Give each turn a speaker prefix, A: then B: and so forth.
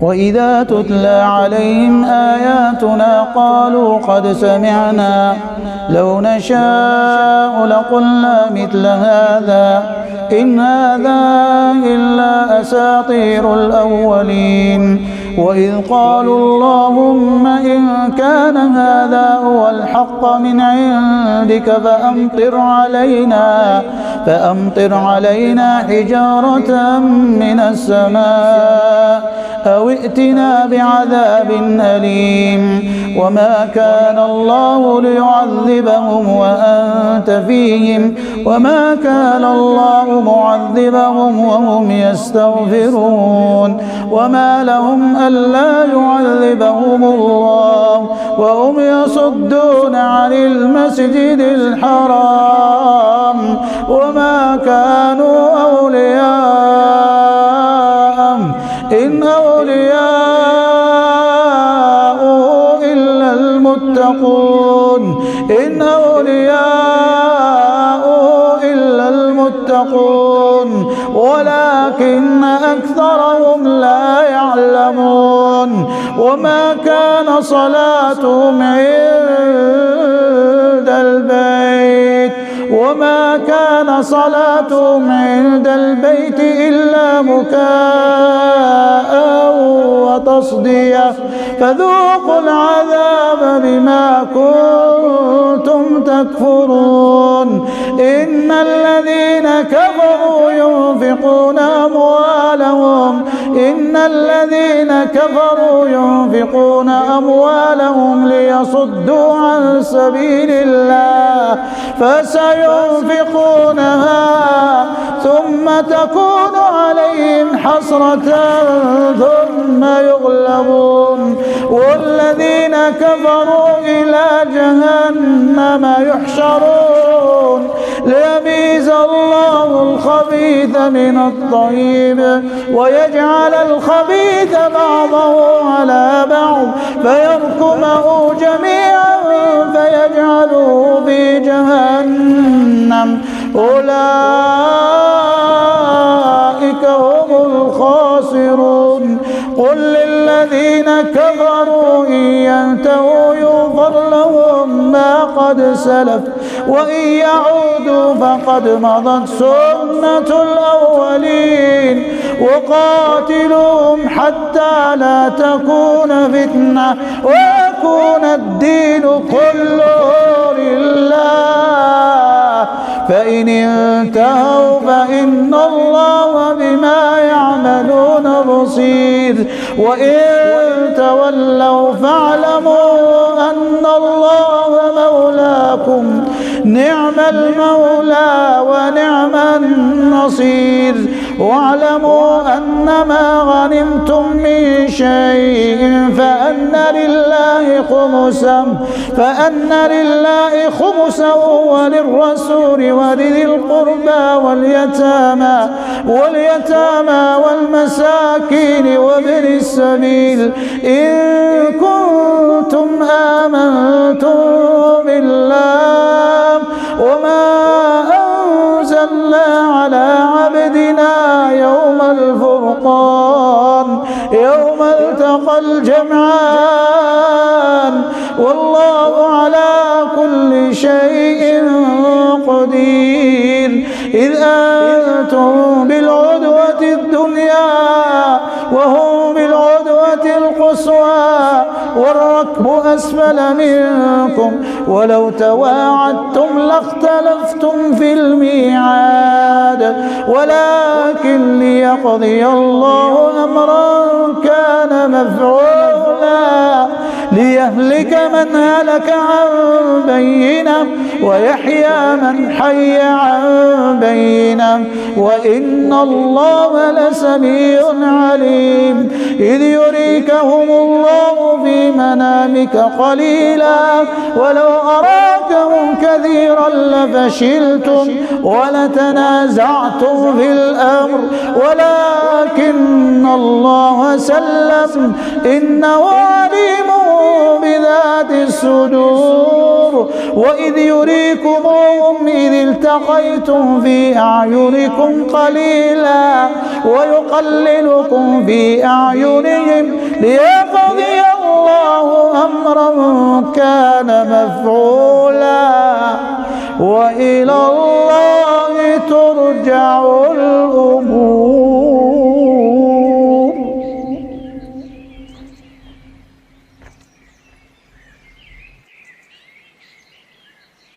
A: وإذا تتلى عليهم آياتنا قالوا قد سمعنا لو نشاء لقلنا مثل هذا إن هذا إلا أساطير الأولين وإذ قالوا اللهم إن كان هذا هو الحق من عندك فأمطر علينا حجارة من السماء أو ائتنا بعذاب أليم وما كان الله ليعذبهم وأنت فيهم وما كان الله معذبهم وهم يستغفرون وما لهم ألا يعذبهم الله وهم يصدون عن المسجد الحرام وما كانوا أولياءه إن أولياؤه إلا المتقون إن أولياؤه إلا المتقون ولكن أكثرهم لا يعلمون وما كان صلاتهم عند البيت إلا مكاء وتصدية فذوقوا العذاب بما كنتم تكفرون إن الذين كفروا ينفقون أموالهم ليصدوا عن سبيل الله فسينفقونها ثم تكون عليهم حسرة ثم يغلبون والذين كفروا إلى جهنم يحشرون ليميز الله الخبيث من الطيب ويجعل الخبيث بعضه على بعض فيركمه جميعا فيجعله في جهنم أولئك هم الخاسرون قل للذين كفروا إن ينتهوا يغفر لهم ما قد سلف وإن يعودوا فقد مضت سنة الأولين وقاتلوهم حتى لا تكون فتنة ويكون الدين كله لله فإن انتهوا فإن الله بما يعملون بصير وإن تولوا فاعلموا أن الله مولاكم نعم المولى ونعم النصير واعلموا أنما غنمتم من شيء فأن لله خمسه وللرسول ولذي القربى واليتامى والمساكين وابن السبيل إن كنتم آمنتم بالله وما أنزلنا على عبدنا يوم الفرقان يوم التقى الجمعان والله على كل شيء قدير إذ أنتم بالعدوة الدنيا وهم بالعدوة القصوى والركب أسفل منكم ولو تواعدتم لاختلفتم في الميعاد ولكن ليقضي الله أمرا كان مفعولا ليهلك من هلك عن بينة ويحيى من حي عن بينة وإن الله لسميع عليم إذ يريكهم الله في منامك قليلا ولو أراكهم كثيرا لفشلتم ولتنازعتم في الأمر ولكن الله سلم إنه عليم بذات الصدور وإذ يريكمهم إذ التقيتم في أعينكم قليلا ويقللكم في أعينهم ليقضي الله أمرا كان مفعولا وإلى الله ترجعون.